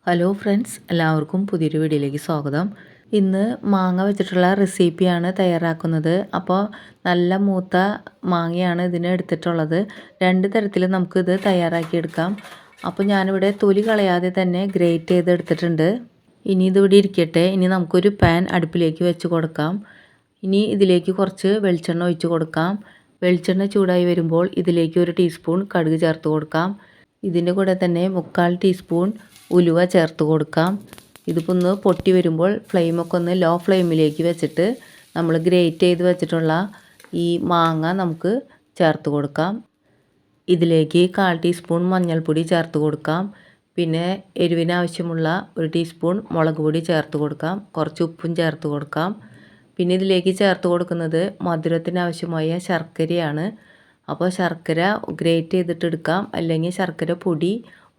Hello friends, എല്ലാവർക്കും പുതിയൊരു വീഡിയോയിലേക്ക് സ്വാഗതം. ഇന്ന് മാങ്ങ വെച്ചിട്ടുള്ള റെസിപ്പിയാണ് തയ്യാറാക്കുന്നത്. അപ്പോൾ നല്ല മൂത്ത മാങ്ങയാണ് ഇതിന് എടുത്തിട്ടുള്ളത്. രണ്ട് തരത്തിൽ നമുക്കിത് തയ്യാറാക്കിയെടുക്കാം. അപ്പോൾ ഞാനിവിടെ തൊലി കളയാതെ തന്നെ ഗ്രേറ്റ് ചെയ്തെടുത്തിട്ടുണ്ട്. ഇനി ഇതിവിടെ ഇരിക്കട്ടെ. ഇനി നമുക്കൊരു പാൻ അടുപ്പിലേക്ക് വെച്ച് കൊടുക്കാം. ഇനി ഇതിലേക്ക് കുറച്ച് വെളിച്ചെണ്ണ ഒഴിച്ച് കൊടുക്കാം. വെളിച്ചെണ്ണ ചൂടായി വരുമ്പോൾ ഇതിലേക്ക് 1 ടീസ്പൂൺ കടുക് ചേർത്ത് കൊടുക്കാം. ഇതിൻ്റെ കൂടെ തന്നെ 3/4 ടീസ്പൂൺ ഉലുവ ചേർത്ത് കൊടുക്കാം. ഇതിപ്പോൾ ഒന്ന് പൊട്ടി വരുമ്പോൾ ഫ്ലെയിമൊക്കെ ഒന്ന് ലോ ഫ്ലെയിമിലേക്ക് വെച്ചിട്ട് നമ്മൾ ഗ്രേറ്റ് ചെയ്ത് വെച്ചിട്ടുള്ള ഈ മാങ്ങ നമുക്ക് ചേർത്ത് കൊടുക്കാം. ഇതിലേക്ക് 1/4 ടീസ്പൂൺ മഞ്ഞൾപ്പൊടി ചേർത്ത് കൊടുക്കാം. പിന്നെ എരിവിന് ആവശ്യമുള്ള 1 ടീസ്പൂൺ മുളക് പൊടി ചേർത്ത് കൊടുക്കാം. കുറച്ച് ഉപ്പും ചേർത്ത് കൊടുക്കാം. പിന്നെ ഇതിലേക്ക് ചേർത്ത് കൊടുക്കുന്നത് മധുരത്തിന് ആവശ്യമായ ശർക്കരയാണ്. അപ്പോൾ ശർക്കര ഗ്രേറ്റ് ചെയ്തിട്ട് എടുക്കാം, അല്ലെങ്കിൽ ശർക്കര പൊടി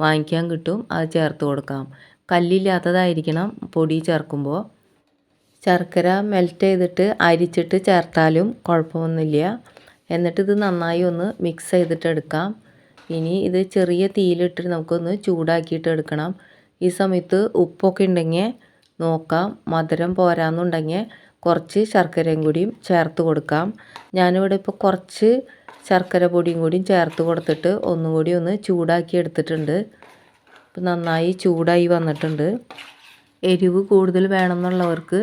വാങ്ങിക്കാൻ കിട്ടും, അത് ചേർത്ത് കൊടുക്കാം. കല്ലില്ലാത്തതായിരിക്കണം പൊടി ചേർക്കുമ്പോൾ. ശർക്കര മെൽറ്റ് ചെയ്തിട്ട് അരിച്ചിട്ട് ചേർത്താലും കുഴപ്പമൊന്നുമില്ല. എന്നിട്ട് ഇത് നന്നായി ഒന്ന് മിക്സ് ചെയ്തിട്ട് എടുക്കാം. ഇനി ഇത് ചെറിയ തീയിലിട്ട് നമുക്കൊന്ന് ചൂടാക്കിയിട്ട് എടുക്കണം. ഈ സമയത്ത് ഉപ്പൊക്കെ ഉണ്ടെങ്കിൽ നോക്കാം. മധുരം പോരാന്നുണ്ടെങ്കിൽ കുറച്ച് ശർക്കരയും കൂടിയും ചേർത്ത് കൊടുക്കാം. ഞാനിവിടെ ഇപ്പോൾ കുറച്ച് ശർക്കര പൊടിയും കൂടിയും ചേർത്ത് കൊടുത്തിട്ട് ഒന്നും കൂടി ഒന്ന് ചൂടാക്കി എടുത്തിട്ടുണ്ട്. ഇപ്പം നന്നായി ചൂടായി വന്നിട്ടുണ്ട്. എരിവ് കൂടുതൽ വേണമെന്നുള്ളവർക്ക്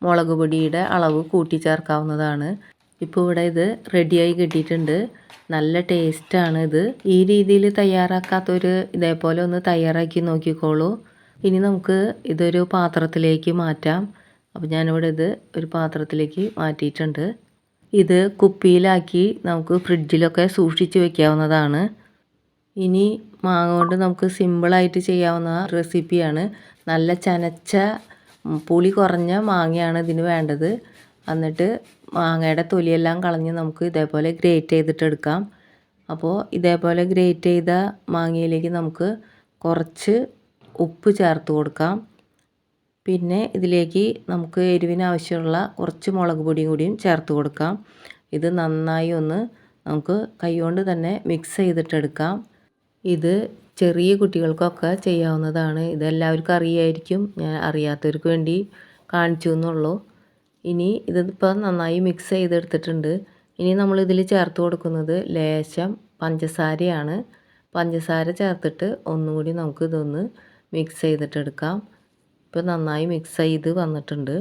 മുളക് പൊടിയുടെ അളവ് കൂട്ടി ചേർക്കാവുന്നതാണ്. ഇപ്പോൾ ഇവിടെ ഇത് റെഡിയായി കിട്ടിയിട്ടുണ്ട്. നല്ല ടേസ്റ്റാണ് ഇത്. ഈ രീതിയിൽ തയ്യാറാക്കാത്തൊരു ഇതേപോലെ ഒന്ന് തയ്യാറാക്കി നോക്കിക്കോളൂ. ഇനി നമുക്ക് ഇതൊരു പാത്രത്തിലേക്ക് മാറ്റാം. അപ്പോൾ ഞാനിവിടെ ഇത് ഒരു പാത്രത്തിലേക്ക് മാറ്റിയിട്ടുണ്ട്. ഇത് കുപ്പിയിലാക്കി നമുക്ക് ഫ്രിഡ്ജിലൊക്കെ സൂക്ഷിച്ച് വെക്കാവുന്നതാണ്. ഇനി മാങ്ങ കൊണ്ട് നമുക്ക് സിമ്പിളായിട്ട് ചെയ്യാവുന്ന റെസിപ്പിയാണ്. നല്ല ചനച്ച പുളി കുറഞ്ഞ മാങ്ങയാണ് ഇതിന് വേണ്ടത്. എന്നിട്ട് മാങ്ങയുടെ തൊലിയെല്ലാം കളഞ്ഞ് നമുക്ക് ഇതേപോലെ ഗ്രേറ്റ് ചെയ്തിട്ടെടുക്കാം. അപ്പോൾ ഇതേപോലെ ഗ്രേറ്റ് ചെയ്ത മാങ്ങയിലേക്ക് നമുക്ക് കുറച്ച് ഉപ്പ് ചേർത്ത് കൊടുക്കാം. പിന്നെ ഇതിലേക്ക് നമുക്ക് എരിവിന് ആവശ്യമുള്ള കുറച്ച് മുളക് പൊടിയും കൂടിയും ചേർത്ത് കൊടുക്കാം. ഇത് നന്നായി ഒന്ന് നമുക്ക് കൈകൊണ്ട് തന്നെ മിക്സ് ചെയ്തിട്ടെടുക്കാം. ഇത് ചെറിയ കുട്ടികൾക്കൊക്കെ ചെയ്യാവുന്നതാണ്. ഇതെല്ലാവർക്കും അറിയായിരിക്കും, ഞാൻ അറിയാത്തവർക്ക് വേണ്ടി കാണിച്ചു എന്നുള്ളൂ. ഇനി ഇതിപ്പോൾ നന്നായി മിക്സ് ചെയ്തെടുത്തിട്ടുണ്ട്. ഇനി നമ്മളിതിൽ ചേർത്ത് കൊടുക്കുന്നത് ലേശം പഞ്ചസാരയാണ്. പഞ്ചസാര ചേർത്തിട്ട് ഒന്നുകൂടി നമുക്കിതൊന്ന് മിക്സ് ചെയ്തിട്ടെടുക്കാം. ഇപ്പോൾ നന്നായി മിക്സ് ചെയ്ത് വന്നിട്ടുണ്ട്.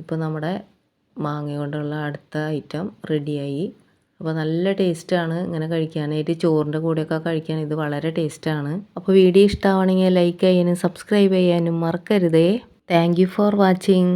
ഇപ്പോൾ നമ്മുടെ മാങ്ങ കൊണ്ടുള്ള അടുത്ത ഐറ്റം റെഡിയായി. അപ്പോൾ നല്ല ടേസ്റ്റാണ് ഇങ്ങനെ കഴിക്കാനായിട്ട്. ചോറിൻ്റെ കൂടെയൊക്കെ കഴിക്കാൻ ഇത് വളരെ ടേസ്റ്റാണ്. അപ്പോൾ വീഡിയോ ഇഷ്ടമാണെങ്കിൽ ലൈക്ക് ചെയ്യാനും സബ്സ്ക്രൈബ് ചെയ്യാനും മറക്കരുതേ. Thank you for watching.